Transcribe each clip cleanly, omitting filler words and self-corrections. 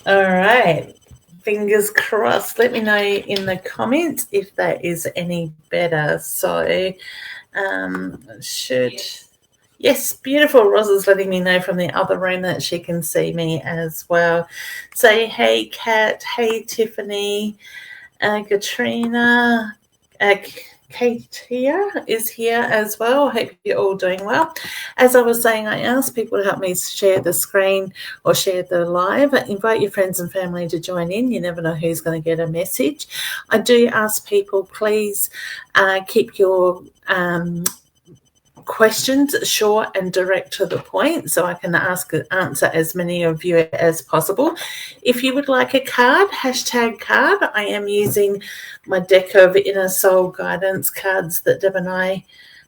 All right. Fingers crossed. Let me know in the comments if that is any better. So, should. Yes, beautiful. Roz is letting me know from the other room that she can see me as well. Say, hey, Kat. Hey, Tiffany. Katrina. Katia is here as well. I hope you're all doing well. As I was saying, I asked people to help me share the screen or share the live. Invite your friends and family to join in. You never know who's going to get a message. I do ask people, please keep your questions short and direct to the point so I can answer as many of you as possible. If you would like a card, #card, I am using my deck of Inner Soul Guidance cards that Deb and I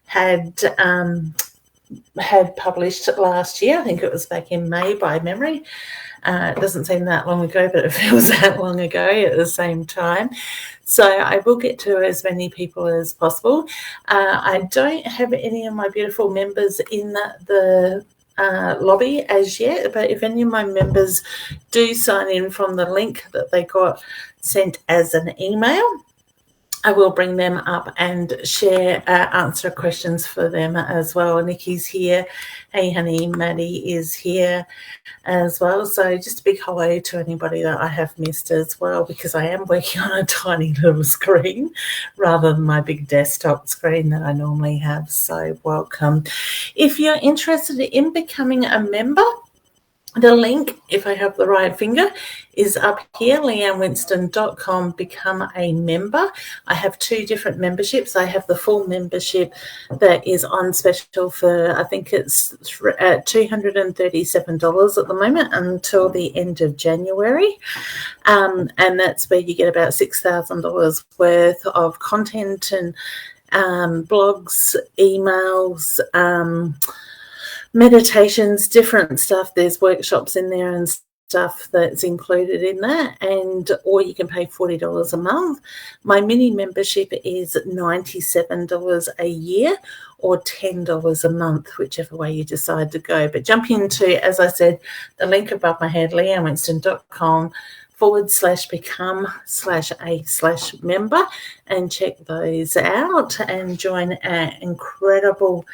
had published last year. I think it was back in May by memory. It doesn't seem that long ago, but it feels that long ago at the same time. So I will get to as many people as possible. I don't have any of my beautiful members in the lobby as yet, but if any of my members do sign in from the link that they got sent as an email, I will bring them up and share answer questions for them as well. Nikki's here. Hey, honey. Maddie is here as well. So just a big hello to anybody that I have missed as well, because I am working on a tiny little screen rather than my big desktop screen that I normally have. So welcome. If you're interested in becoming a member, the link, if I have the right finger, is up here, leannewinston.com, become a member. I have two different memberships. I have the full membership that is on special for, I think it's $237 at the moment until the end of January. And that's where you get about $6,000 worth of content and blogs, emails, meditations, different stuff. There's workshops in there and stuff that's included in that, or you can pay $40 a month. My mini membership is $97 a year or $10 a month, whichever way you decide to go. But jump into, as I said, the link above my head, leannewinston.com/become/a/member, and check those out and join our incredible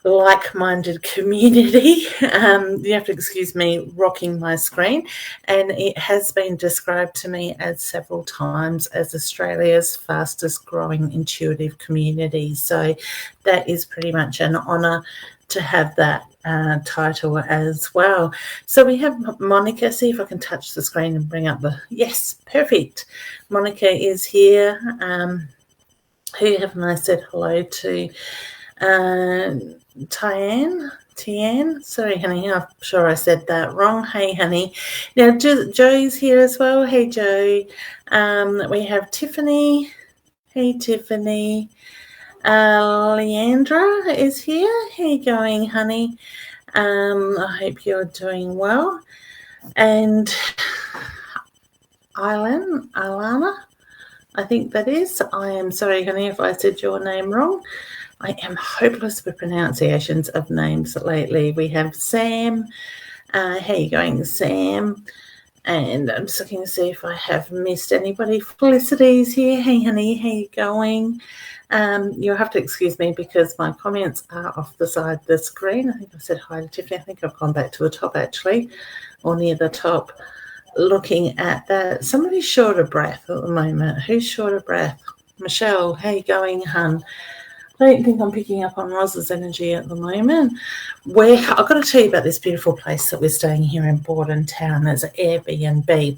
like-minded community. You have to excuse me rocking my screen, and it has been described to me as several times as Australia's fastest growing intuitive community. So that is pretty much an honour to have that title as well. So we have Monica. See if I can touch the screen and bring up yes, perfect. Monica is here. Who haven't I said hello to? Tian, sorry, honey, I'm sure I said that wrong. Hey, honey. Now, Joe's here as well. Hey, Joe. We have Tiffany. Hey, Tiffany. Leandra is here. How you going, honey? I hope you're doing well. And Ilana, I think that is. I am sorry, honey, if I said your name wrong. I am hopeless with pronunciations of names lately. We have Sam. How you going, Sam? And I'm just looking to see if I have missed anybody. Felicity's here. Hey, honey, how you going? You'll have to excuse me because my comments are off the side of the screen. I think I said hi to Tiffany. I think I've gone back to the top, actually, or near the top, looking at that. Somebody's short of breath at the moment. Who's short of breath? Michelle, how you going, hun? I don't think I'm picking up on Roz's energy at the moment. I've got to tell you about this beautiful place that we're staying here in Bordentown. It's an Airbnb,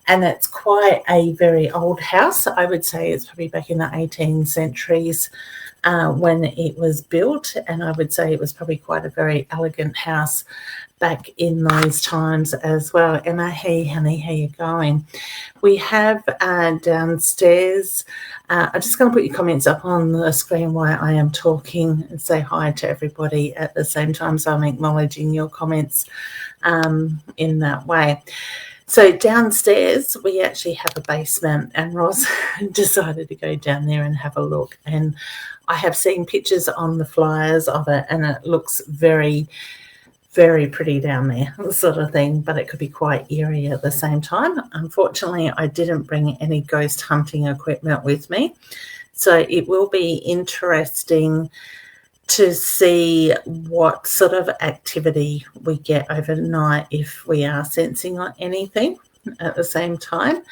and it's quite a very old house. I would say it's probably back in the 18th centuries when it was built, and I would say it was probably quite a very elegant house back in those times as well. Emma, hey, honey, how you going? We have downstairs, I'm just going to put your comments up on the screen while I am talking and say hi to everybody at the same time, so I'm acknowledging your comments in that way. So downstairs, we actually have a basement, and Ross decided to go down there and have a look. And I have seen pictures on the flyers of it, and it looks very very pretty down there sort of thing, but it could be quite eerie at the same time. Unfortunately, I didn't bring any ghost hunting equipment with me, so it will be interesting to see what sort of activity we get overnight if we are sensing anything at the same time.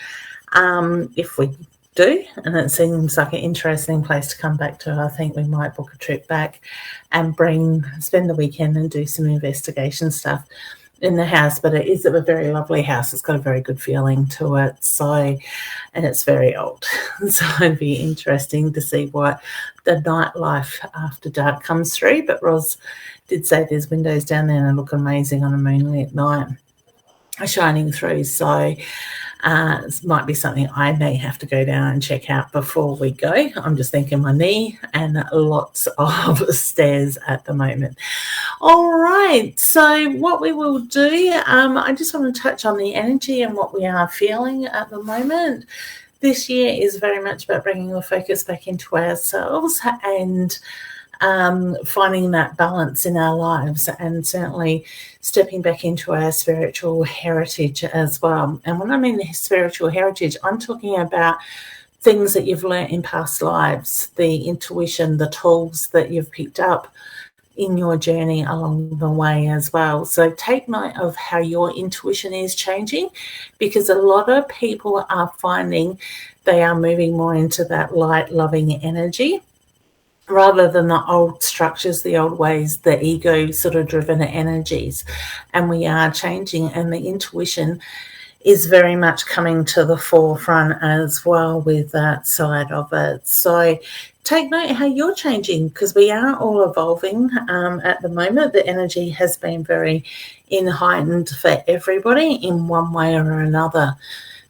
If we do, and it seems like an interesting place to come back to, I think we might book a trip back and spend the weekend and do some investigation stuff in the house. But it is a very lovely house. It's got a very good feeling to it. So, and it's very old. So it'd be interesting to see what the nightlife after dark comes through. But Roz did say there's windows down there and they look amazing on a moonlit night shining through. So it might be something I may have to go down and check out before we go. I'm just thinking my knee and lots of stairs at the moment. All right, so what we will do, I just want to touch on the energy and what we are feeling at the moment. This year is very much about bringing the focus back into ourselves and finding that balance in our lives, and certainly stepping back into our spiritual heritage as well. And when I mean the spiritual heritage, I'm talking about things that you've learnt in past lives, the intuition, the tools that you've picked up in your journey along the way as well. So take note of how your intuition is changing, because a lot of people are finding they are moving more into that light, loving energy, rather than the old structures, the old ways, the ego sort of driven energies. And we are changing, and the intuition is very much coming to the forefront as well with that side of it. So take note how you're changing, because we are all evolving at the moment. The energy has been very heightened for everybody in one way or another.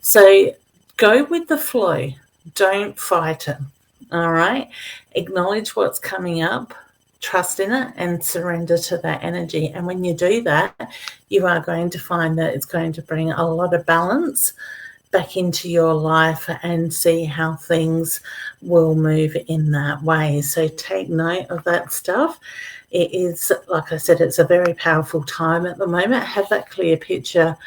So go with the flow. Don't fight it. All right. Acknowledge what's coming up, trust in it, and surrender to that energy. And when you do that, you are going to find that it's going to bring a lot of balance back into your life and see how things will move in that way. So take note of that stuff. It is, like I said, it's a very powerful time at the moment. Have that clear picture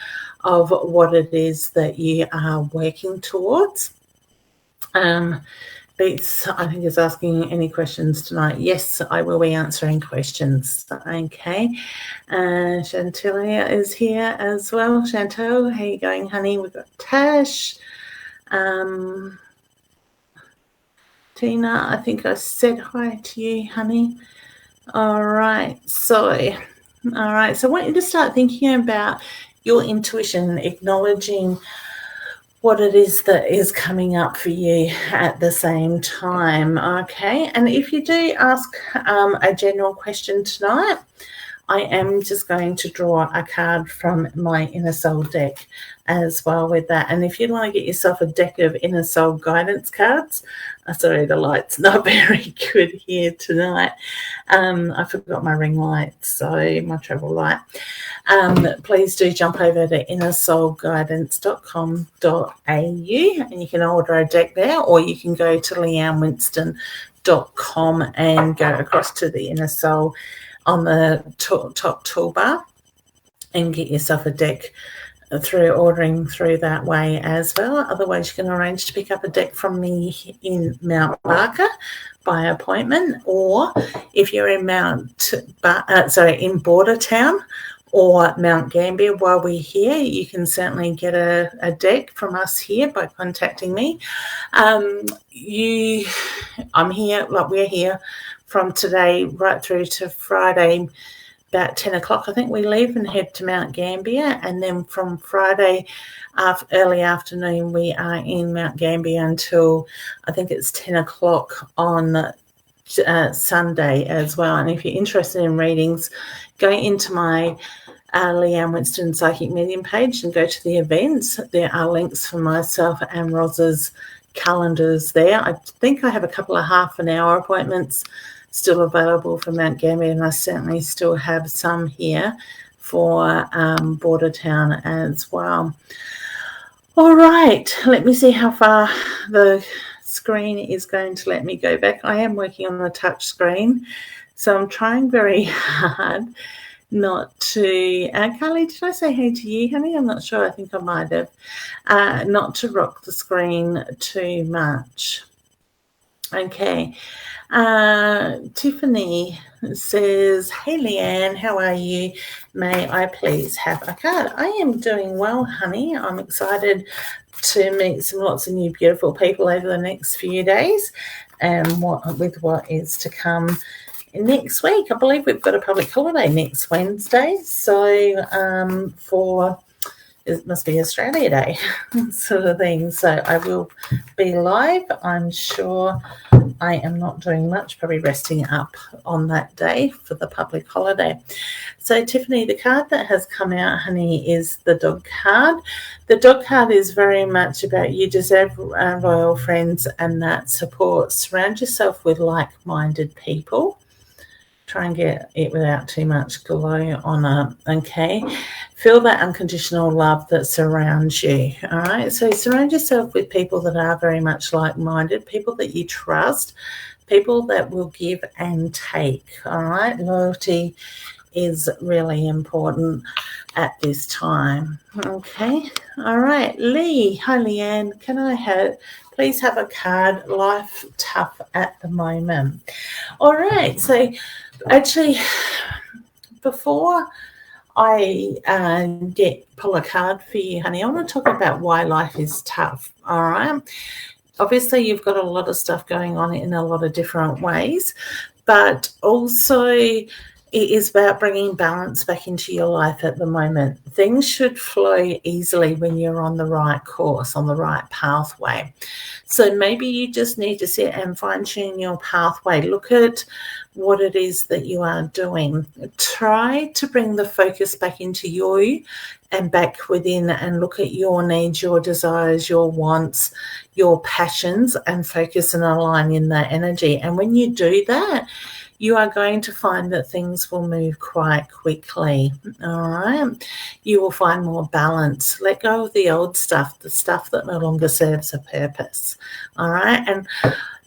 of what it is that you are working towards. Beats, I think, is asking any questions tonight. Yes, I will be answering questions. Okay. Chantelia is here as well. Chantel, how you going, honey? We've got Tash. Tina, I think I said hi to you, honey. All right. So I want you to start thinking about your intuition, acknowledging what it is that is coming up for you at the same time, okay? And if you do ask a general question tonight, I am just going to draw a card from my Inner Soul deck as well with that. And if you want to get yourself a deck of Inner Soul guidance cards, sorry, the light's not very good here tonight. I forgot my ring light, so my travel light. Please do jump over to innersoulguidance.com.au and you can order a deck there, or you can go to leannewinston.com and go across to the Inner Soul on the top toolbar and get yourself a deck through ordering through that way as well. Otherwise, you can arrange to pick up a deck from me in Mount Barker by appointment, or if you're in in Bordertown or Mount Gambier while we're here, you can certainly get a deck from us here by contacting me. I'm here, like we're here from today right through to Friday, about 10 o'clock, I think we leave and head to Mount Gambier. And then from Friday early afternoon, we are in Mount Gambier until I think it's 10 o'clock on Sunday as well. And if you're interested in readings, go into my Leanne Winston Psychic Medium page and go to the events. There are links for myself and Roz's calendars there. I think I have a couple of half-an-hour appointments still available for Mount Gambier, and I certainly still have some here for Bordertown as well. All right, let me see how far the screen is going to let me go back. I am working on the touch screen, so I'm trying very hard not to, Carly, did I say hey to you, honey? I'm not sure. I think I might have. Not to rock the screen too much. Okay. Tiffany says, hey, Leanne, how are you? May I please have a card? I am doing well, honey. I'm excited to meet lots of new beautiful people over the next few days and with what is to come next week. I believe we've got a public holiday next Wednesday. So it must be Australia Day sort of thing. So I will be live. I'm sure I am not doing much, probably resting up on that day for the public holiday. So Tiffany, the card that has come out, honey, is the dog card. The dog card is very much about you deserve royal friends and that support. Surround yourself with like-minded people. Try and get it without too much glow on it, okay? Feel that unconditional love that surrounds you, all right? So surround yourself with people that are very much like-minded, people that you trust, people that will give and take, all right? Loyalty is really important at this time, okay? All right, Lee. Hi, Leanne. Can I please have a card? Life tough at the moment. All right, so actually, before I pull a card for you, honey, I want to talk about why life is tough, all right? Obviously, you've got a lot of stuff going on in a lot of different ways, but also it is about bringing balance back into your life at the moment. Things should flow easily when you're on the right course, on the right pathway. So maybe you just need to sit and fine-tune your pathway. Look at what it is that you are doing. Try to bring the focus back into you and back within and look at your needs, your desires, your wants, your passions, and focus and align in that energy. And when you do that, you are going to find that things will move quite quickly, all right? You will find more balance. Let go of the old stuff, the stuff that no longer serves a purpose, all right? And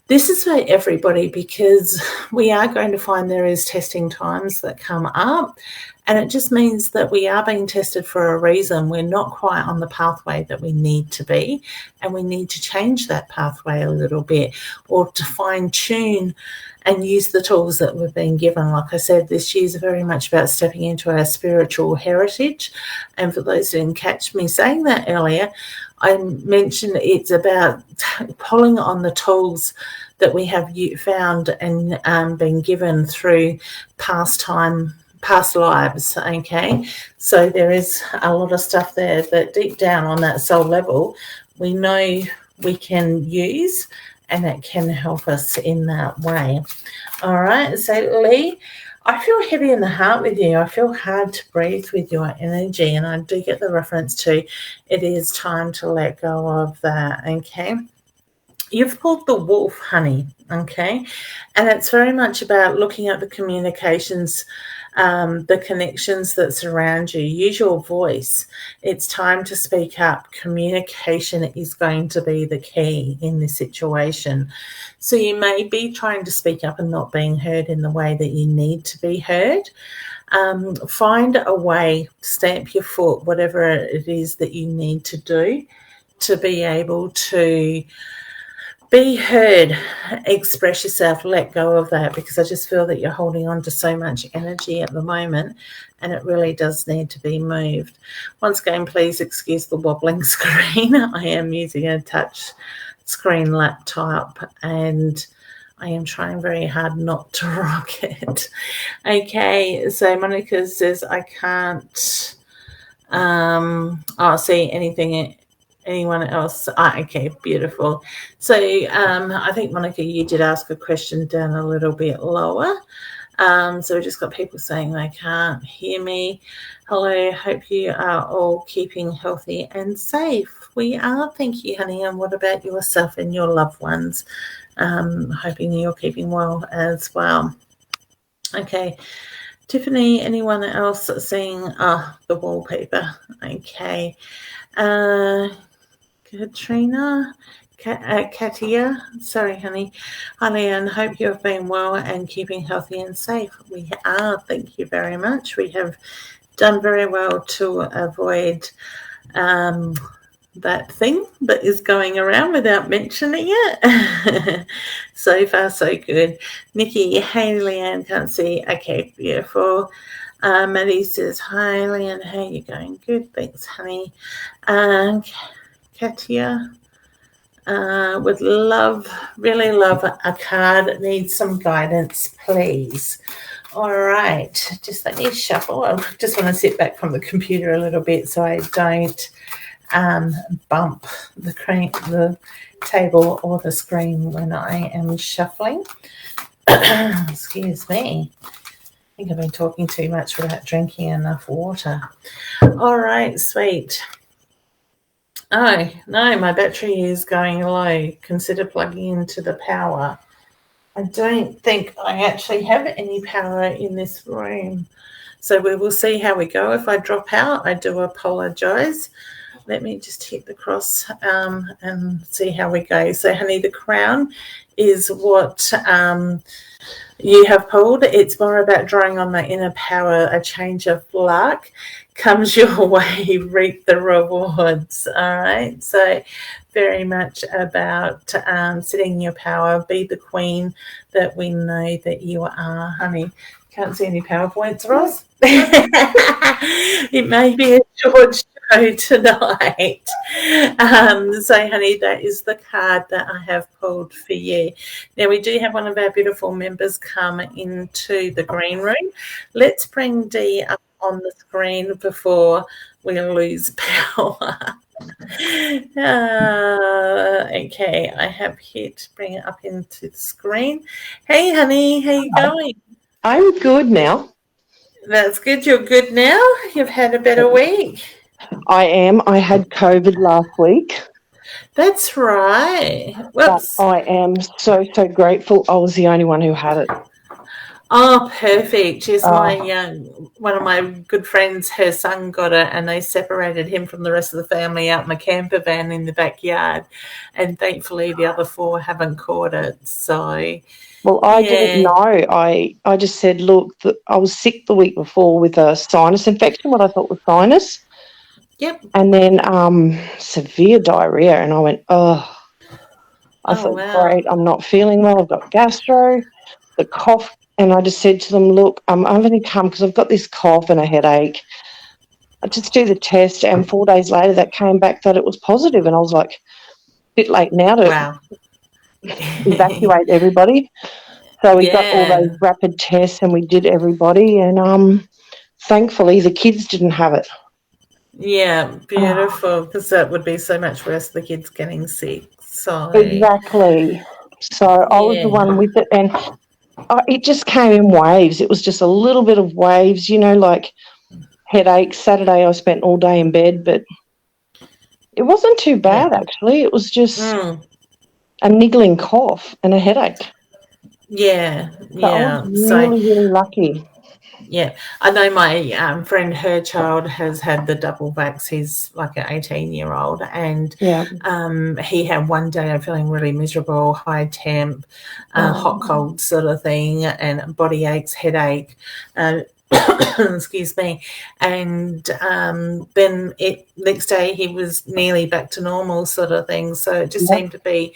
this is for everybody because we are going to find there is testing times that come up, and it just means that we are being tested for a reason. We're not quite on the pathway that we need to be, and we need to change that pathway a little bit or to fine-tune and use the tools that we've been given. Like I said, this year is very much about stepping into our spiritual heritage. And for those who didn't catch me saying that earlier, I mentioned it's about pulling on the tools that we have found and been given through past lives, okay? So there is a lot of stuff there that deep down on that soul level, we know we can use, and it can help us in that way. All right, so Lee, I feel heavy in the heart with you. I feel hard to breathe with your energy, and I do get the reference to it is time to let go of that, okay? You've pulled the wolf, honey, okay? And it's very much about looking at the communications, the connections that surround you. Use your voice. It's time to speak up. Communication is going to be the key in this situation. So you may be trying to speak up and not being heard in the way that you need to be heard. Find a way, stamp your foot, whatever it is that you need to do to be able to be heard, express yourself, let go of that, because I just feel that you're holding on to so much energy at the moment and it really does need to be moved. Once again, please excuse the wobbling screen. I am using a touch screen laptop and I am trying very hard not to rock it. Okay, so Monica says I can't see anyone else. Okay, beautiful. So I think, Monica, you did ask a question down a little bit lower. So we just got people saying they can't hear me. Hello, hope you are all keeping healthy and safe. We are, thank you, honey. And what about yourself and your loved ones? Hoping you're keeping well as well. Okay, Tiffany, anyone else seeing the wallpaper? Okay. Katrina, Katia, sorry, honey. Hi, Leanne. Hope you have been well and keeping healthy and safe. We are. Thank you very much. We have done very well to avoid that thing that is going around without mentioning it. So far, so good. Nikki, hey, Leanne, can't see. Okay, beautiful. Maddie says, hi, Leanne, how are you going? Good, thanks, honey. Katia, would really love a card that needs some guidance, please. All right, just let me shuffle. I just want to sit back from the computer a little bit so I don't bump the table or the screen when I am shuffling. Excuse me. I think I've been talking too much without drinking enough water. All right, sweet. Oh, no, my battery is going low. Consider plugging into the power. I don't think I actually have any power in this room. So we will see how we go. If I drop out, I do apologise. Let me just hit the cross and see how we go. So, honey, the crown is what you have pulled. It's more about drawing on the inner power, a change of luck comes your way, reap the rewards. All right. So very much about sitting in your power, be the queen that we know that you are, honey. Can't see any PowerPoints, Ross. It may be a short show tonight. So, honey, that is the card that I have pulled for you. Now, we do have one of our beautiful members come into the green room. Let's bring Dee up on the screen before we lose power. Okay, I have hit bring it up into the screen. Hey, honey, how you going? I'm good now. That's good. You're good now? You've had a better week? I am. I had COVID last week. That's right. Whoops. But I am so grateful I was the only one who had it. Oh, perfect. Yes, one of my good friends, her son got it, and they separated him from the rest of the family out in the camper van in the backyard. And thankfully, the other 4 haven't caught it. So, well, I didn't know. I just said, look, I was sick the week before with a sinus infection, what I thought was sinus. Yep. And then severe diarrhea, and I went, I thought, wow. Great, I'm not feeling well. I've got gastro, the cough. And I just said to them, look, I'm only come because I've got this cough and a headache. I just do the test, and 4 days later that came back that it was positive, and I was like, a bit late now to evacuate everybody. So we got all those rapid tests and we did everybody, and thankfully the kids didn't have it. Yeah, beautiful, because that would be so much worse, the kids getting sick. So exactly. So I was the one with it, and it just came in waves. It was just a little bit of waves, like headaches. Saturday I spent all day in bed, but it wasn't too bad actually. It was just a niggling cough and a headache. Yeah. So I was really lucky. Yeah, I know my friend, her child has had the double vax. He's like an 18-year-old, and he had one day of feeling really miserable, high temp, hot, cold sort of thing, and body aches, headache, excuse me. And then next day he was nearly back to normal sort of thing. So it just seemed to be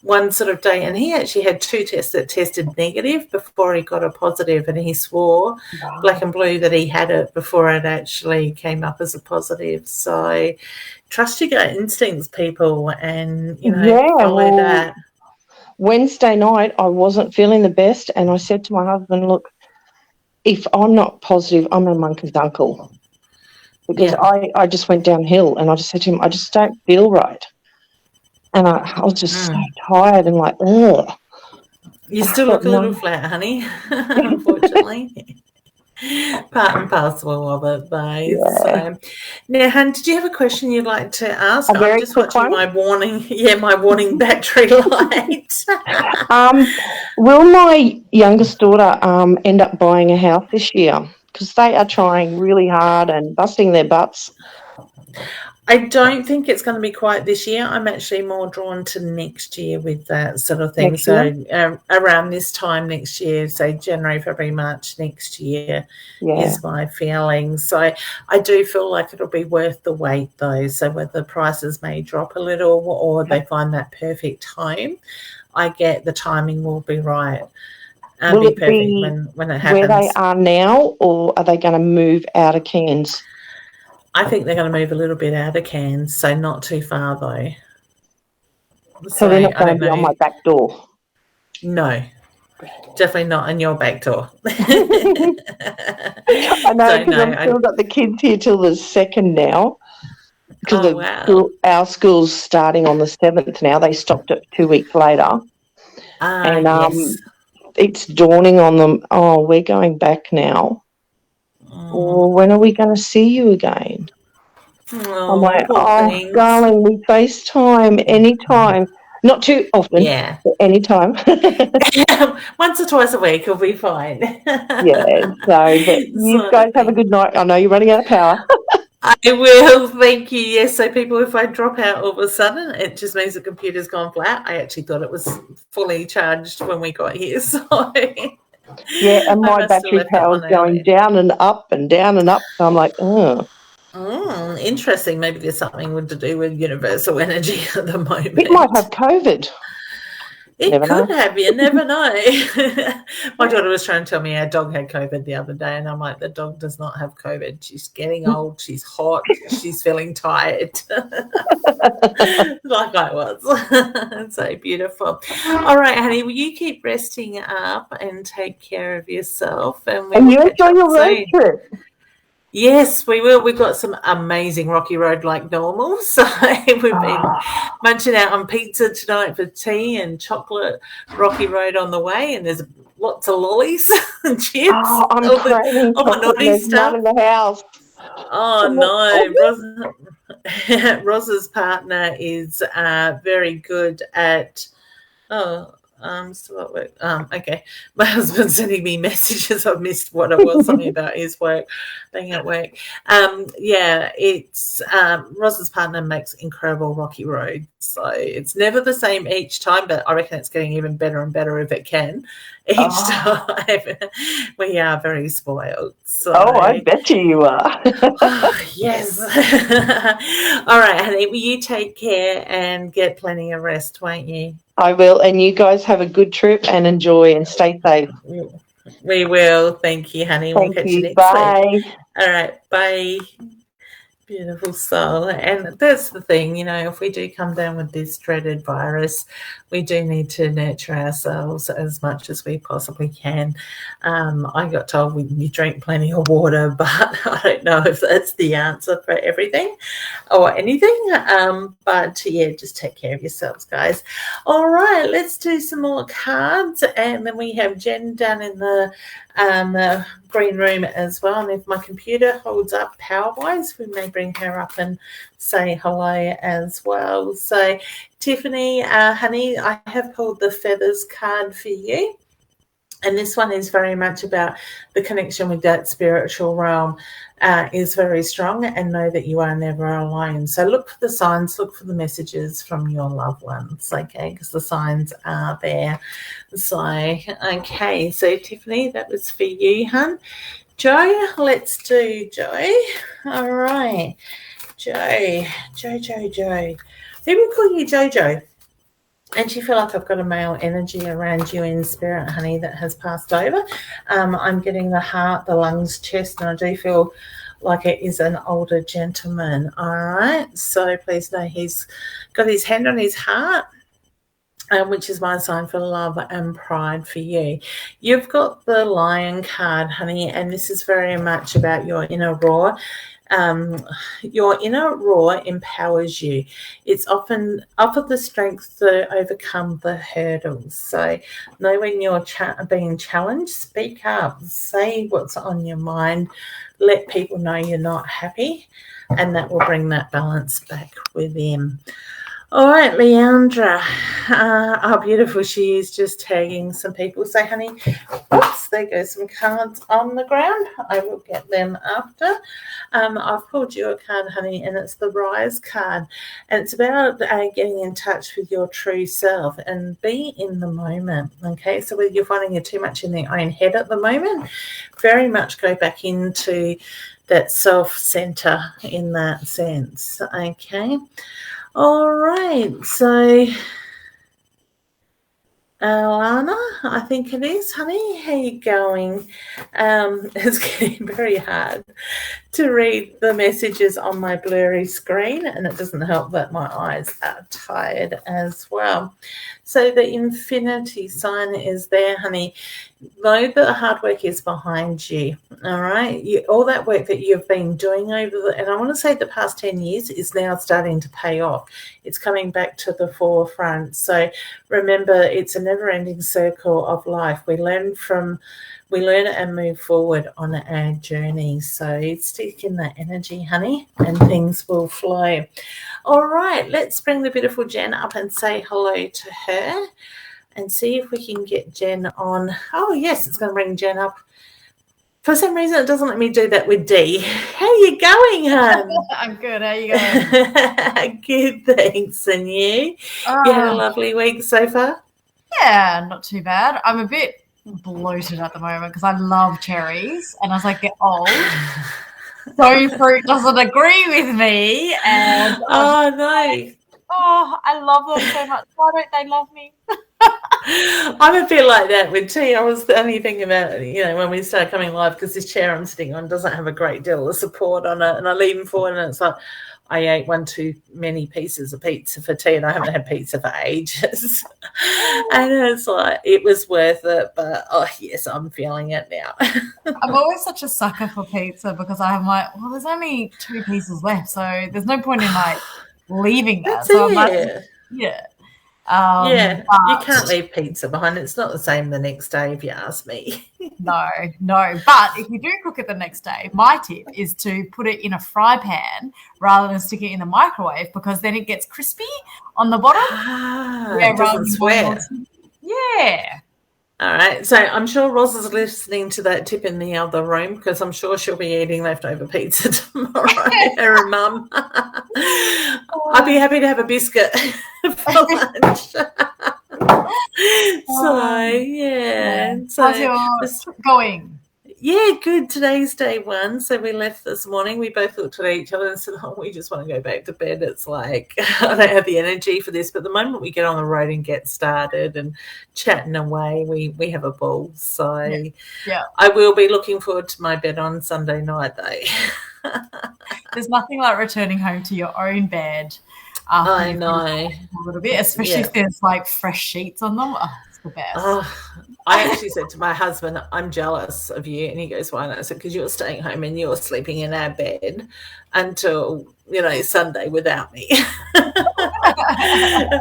one sort of day, and he actually had 2 tests that tested negative before he got a positive, and he swore black and blue that he had it before it actually came up as a positive. So trust your gut instincts, people, and follow that. Wednesday night I wasn't feeling the best, and I said to my husband, look, if I'm not positive, I'm a monkey's uncle, because I just went downhill, and I just said to him, I just don't feel right. And I was just so tired and like, ugh. You still look a little flat, honey, unfortunately. Part and parcel of it, though. Yeah. So, now, hun, did you have a question you'd like to ask? I'm just watching my warning battery light. Will my youngest daughter end up buying a house this year? Because they are trying really hard and busting their butts. I don't think it's going to be quite this year. I'm actually more drawn to next year with that sort of thing. Next year? So around this time next year, say January, February, March next year is my feeling. So I do feel like it'll be worth the wait though. So whether prices may drop a little or they find that perfect home, I get the timing will be right. Will be it perfect be when it happens. where they are now, or are they going to move out of Cairns? I think they're going to move a little bit out of Cairns, so not too far though. So they're not going to be on my back door? No, definitely not on your back door. I know, because I've still got the kids here till the 2nd now. Because our school's starting on the 7th now. They stopped it 2 weeks later. Yes. It's dawning on them, we're going back now. Or when are we going to see you again? I'm like, darling, we FaceTime anytime. Not too often. Yeah. But anytime. Once or twice a week will be fine. Yeah. But you guys have a good night. I know you're running out of power. I will, thank you. Yes, so people, if I drop out all of a sudden, it just means the computer's gone flat. I actually thought it was fully charged when we got here, so... Yeah, and my battery power's going down and up and down and up, so I'm like, interesting. Maybe there's something to do with universal energy at the moment. It might have COVID. It could have, you never know. My daughter was trying to tell me our dog had COVID the other day, and I'm like, the dog does not have COVID. She's getting old, she's hot, she's feeling tired. Like I was. So beautiful. All right, honey, will you keep resting up and take care of yourself? And you enjoy your road trip. Yes, we will. We've got some amazing rocky road like normal. So we've been munching out on pizza tonight for tea and chocolate rocky road on the way. And there's lots of lollies and chips. I'm craving chocolate. There's none in the house. Oh, no. Roz's partner is very good at... still at work. Okay. My husband's sending me messages. I've missed what it was, something about his work, being at work. It's Roz's partner makes incredible rocky roads. So it's never the same each time, but I reckon it's getting even better and better if it can each time. We are very spoiled. So. I bet you are. Yes. All right, honey. Will you take care and get plenty of rest, won't you? I will, and you guys have a good trip and enjoy and stay safe. We will. Thank you, honey. We'll catch you next week. All right. Bye. Beautiful soul. And that's the thing, if we do come down with this dreaded virus, we do need to nurture ourselves as much as we possibly can. I got told you drink plenty of water, but I don't know if that's the answer for everything or anything. But yeah, just take care of yourselves, guys. All right, let's do some more cards. And then we have Jen down in the green room as well. And if my computer holds up power-wise, we may bring her up and say hello as well. So Tiffany, honey, I have pulled the feathers card for you. And this one is very much about the connection with that spiritual realm is very strong, and know that you are never alone. So look for the signs, look for the messages from your loved ones, okay, because the signs are there. So, okay, so Tiffany, that was for you, hun. Joe, let's do Joe. All right. Joe. People call you Jojo. And you feel like I've got a male energy around you in spirit, honey, that has passed over. I'm getting the heart, the lungs, chest, and I do feel like it is an older gentleman. All right. So please know he's got his hand on his heart, which is my sign for love and pride for you. You've got the Lion card, honey, and this is very much about your inner roar. Your inner roar empowers you. It's often offered the strength to overcome the hurdles. So know when you're being challenged, speak up, say what's on your mind, let people know you're not happy, and that will bring that balance back within. All right, Leandra. How beautiful she is, just tagging some people. So, honey, oops, there goes some cards on the ground. I will get them after. I've pulled you a card, honey, and it's the Rise card. And it's about getting in touch with your true self and be in the moment, okay? So whether you're finding you're too much in your own head at the moment, very much go back into that self-center in that sense, okay? All right, so Alana, I think it is, honey. How you going? It's getting very hard to read the messages on my blurry screen, and it doesn't help that my eyes are tired as well. So the infinity sign is there, honey. Know that the hard work is behind you, all right? All that work that you've been doing and I want to say the past 10 years is now starting to pay off. It's coming back to the forefront. So remember, it's a never-ending circle of life. We learn and move forward on our journey. So stick in that energy, honey, and things will flow. All right, let's bring the beautiful Jen up and say hello to her and see if we can get Jen on. Oh, yes, it's going to bring Jen up. For some reason, it doesn't let me do that with Dee. How are you going, hon? I'm good. How are you going? Good, thanks. And you? You had a lovely week so far? Yeah, not too bad. I'm a bit bloated at the moment because I love cherries, and as I get old, so fruit doesn't agree with me. And no. I love them so much. Why don't they love me? I'm a bit like that with tea. I was only thinking about, when we start coming live, because this chair I'm sitting on doesn't have a great deal of support on it, and I lean forward and it's like I ate one too many pieces of pizza for tea, and I haven't had pizza for ages. And it's like, it was worth it, but yes, I'm feeling it now. I'm always such a sucker for pizza because I'm like, well, there's only 2 pieces left, so there's no point in leaving that. That's so it. I'm like, yeah. You can't leave pizza behind. It's not the same the next day, if you ask me. No. But if you do cook it the next day, my tip is to put it in a fry pan rather than stick it in the microwave, because then it gets crispy on the bottom. It doesn't sweat. Yeah. All right. So I'm sure Roz is listening to that tip in the other room, because I'm sure she'll be eating leftover pizza tomorrow. Her and Mum. I'd be happy to have a biscuit for lunch. How's yours going? Yeah, good. Today's day 1. So we left this morning. We both looked at each other and said, we just want to go back to bed. It's like, I don't have the energy for this. But the moment we get on the road and get started and chatting away, we have a ball. So yeah. I will be looking forward to my bed on Sunday night, though. There's nothing like returning home to your own bed. I know. A little bit, especially if there's fresh sheets on them. Oh, it's the best. I actually said to my husband, I'm jealous of you. And he goes, why? And I said, because you're staying home and you're sleeping in our bed until, Sunday without me.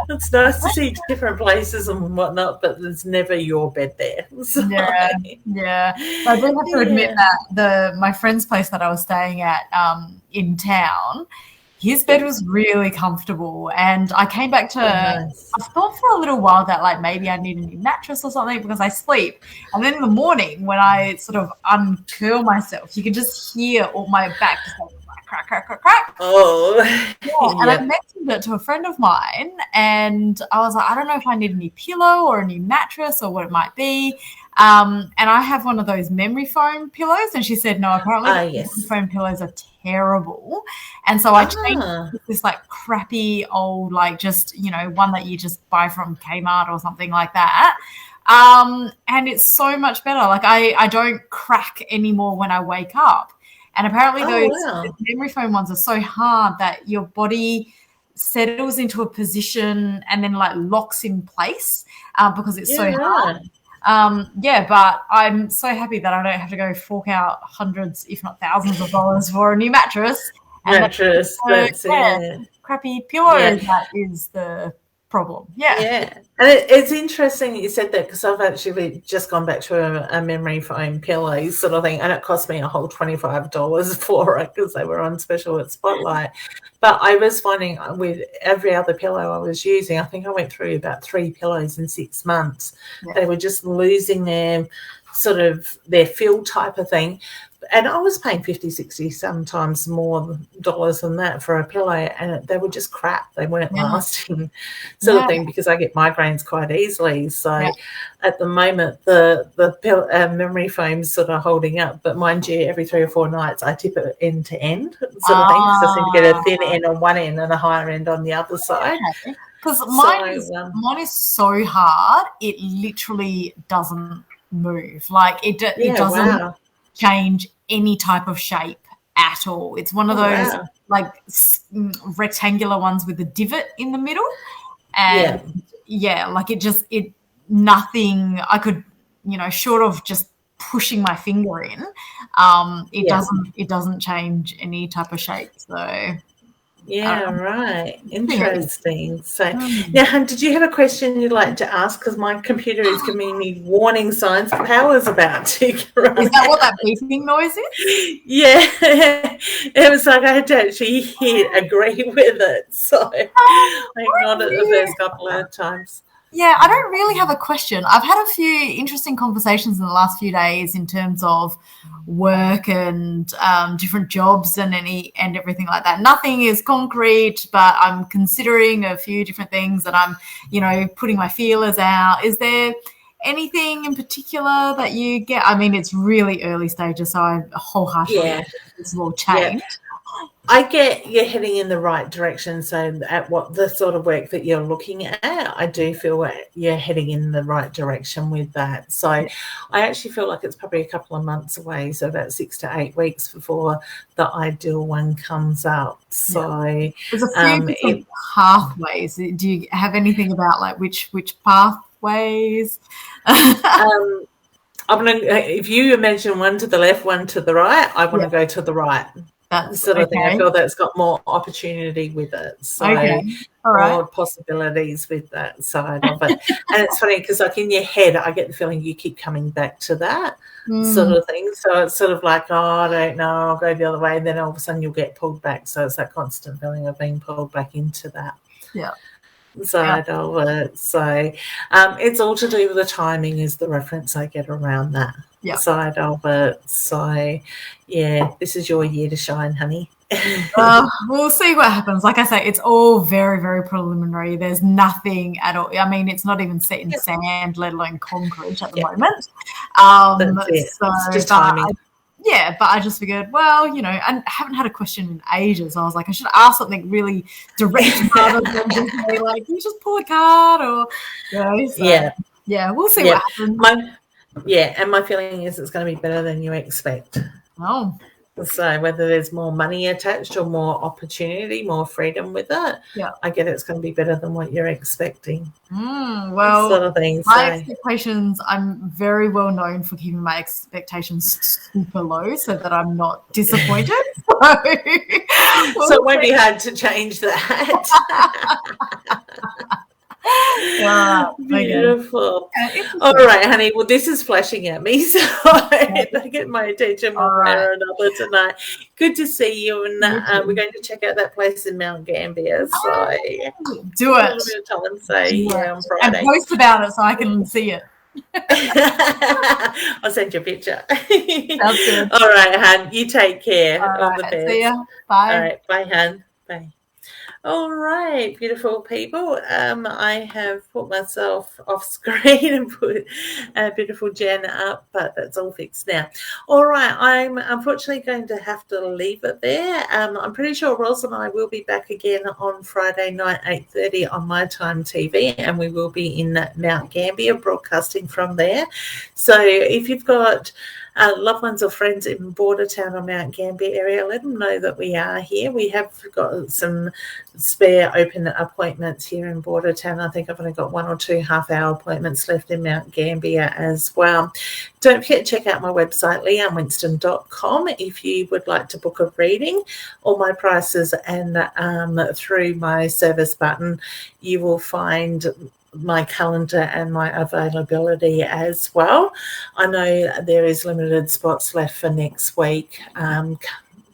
It's nice to see different places and whatnot, but there's never your bed there. So. Yeah. I do have to admit that my friend's place that I was staying at in town, his bed was really comfortable, and I came back to I thought for a little while that maybe I need a new mattress or something because I sleep, and then in the morning when I sort of uncurl myself, you can just hear all my back just crack, crack, crack, crack. Oh. And I mentioned it to a friend of mine, and I was like, I don't know if I need a new pillow or a new mattress or what it might be. And I have one of those memory foam pillows, and she said, no, apparently memory foam pillows are terrible. And so I changed this crappy old, just, one that you just buy from Kmart or something like that. And it's so much better. I don't crack anymore when I wake up. And apparently those memory foam ones are so hard that your body settles into a position and then locks in place because it's so hard. But I'm so happy that I don't have to go fork out hundreds, if not thousands of dollars for a new mattress. Crappy pillows, that is the problem. And it's interesting that you said that, because I've actually just gone back to a memory foam pillow sort of thing, and it cost me a whole $25 for it because they were on special at Spotlight. But I was finding with every other pillow I was using, I think I went through about 3 pillows in 6 months. Yeah. They were just losing their sort of their feel type of thing. And I was paying 50, 60, sometimes more dollars than that for a pillow, and they were just crap. They weren't lasting sort of thing, because I get migraines quite easily. So at the moment, the memory foam's sort of holding up. But mind you, every 3 or 4 nights, I tip it end to end sort of thing, because I seem to get a thin end on one end and a higher end on the other side. Because mine is so hard, it literally doesn't move. Like it doesn't change any type of shape at all. It's one of those like rectangular ones with a divot in the middle, and like it nothing I could, short of just pushing my finger in, it doesn't change any type of shape. So right. Interesting. So now, hun, did you have a question you'd like to ask? Because my computer is giving me warning signs. The power's about to go. Is that what that beeping noise is? Yeah. It was like I had to actually agree with it. So I ignored it the first couple of times. Yeah, I don't really have a question. I've had a few interesting conversations in the last few days in terms of work and different jobs and everything like that. Nothing is concrete, but I'm considering a few different things, and I'm, putting my feelers out. Is there anything in particular that you get? I mean, it's really early stages, so I wholeheartedly this will change. Yeah. I get you're heading in the right direction. So at what the sort of work that you're looking at, I do feel you're heading in the right direction with that. So I actually feel like it's probably a couple of months away, so about 6 to 8 weeks before the ideal one comes up. So there's a few different pathways. Do you have anything about like which pathways? I'm gonna, if you imagine one to the left, one to the right, I want to go to the right. That sort of thing. I feel that's got more opportunity with it. So more possibilities with that side of it. And it's funny because like in your head, I get the feeling you keep coming back to that sort of thing. So it's sort of like, I don't know, I'll go the other way. And then all of a sudden you'll get pulled back. So it's that constant feeling of being pulled back into that. Side of it. So it's all to do with the timing is the reference I get around that side of it. So this is your year to shine, honey. We'll see what happens. Like I say, it's all very, very preliminary. There's nothing at all. I mean, it's not even set in sand, let alone concrete at the moment. That's it. So it's just timing. But I just figured, well, I haven't had a question in ages. I was like, I should ask something really direct rather than just say, like, you just pull a card or, we'll see what happens. And my feeling is it's going to be better than you expect. Oh. So whether there's more money attached or more opportunity, more freedom with it, I get it's going to be better than what you're expecting. Well, sort of thing. My expectations, I'm very well known for keeping my expectations super low so that I'm not disappointed. So it won't be hard to change that. Beautiful. All right, honey. Well, this is flashing at me, so I get my attention one way or another tonight. Good to see you, and we're going to check out that place in Mount Gambier. So do it. A little bit of time, say on Friday. And post about it so I can see it. I'll send you a picture. Sounds good. All right, hun. You take care. All the best. See ya. Bye. All right. Bye, hun. Bye. All right, beautiful people. I have put myself off screen and put beautiful Jen up, but that's all fixed now. All right, I'm unfortunately going to have to leave it there. I'm pretty sure Ros and I will be back again on Friday night, 8:30 on My Time TV, and we will be in Mount Gambier broadcasting from there. So if you've got loved ones or friends in Bordertown or Mount Gambier area, let them know that we are here. We have got some spare open appointments here in Bordertown. I think I've only got 1 or 2 half-hour appointments left in Mount Gambier as well. Don't forget to check out my website, leannewinston.com, if you would like to book a reading. All my prices and through my service button, you will find my calendar and my availability as well. I know there is limited spots left for next week.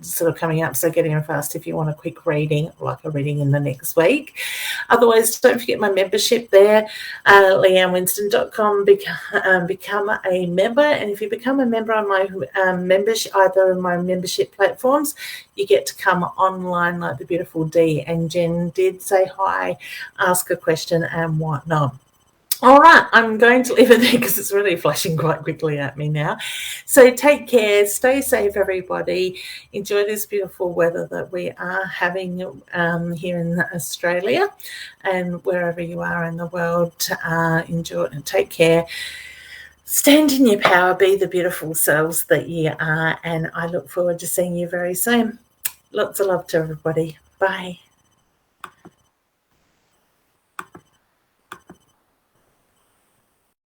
sort of coming up, so get in fast if you want a quick reading, like a reading in the next week. Otherwise, don't forget my membership there, leannewinston.com. Become a member, and if you become a member on my membership, either of my membership platforms, you get to come online like the beautiful Dee and Jen did, say hi, ask a question and whatnot. All right, I'm going to leave it there because it's really flashing quite quickly at me now. So take care, stay safe, everybody. Enjoy this beautiful weather that we are having here in Australia, and wherever you are in the world, enjoy and take care. Stand in your power, be the beautiful selves that you are, and I look forward to seeing you very soon. Lots of love to everybody. Bye.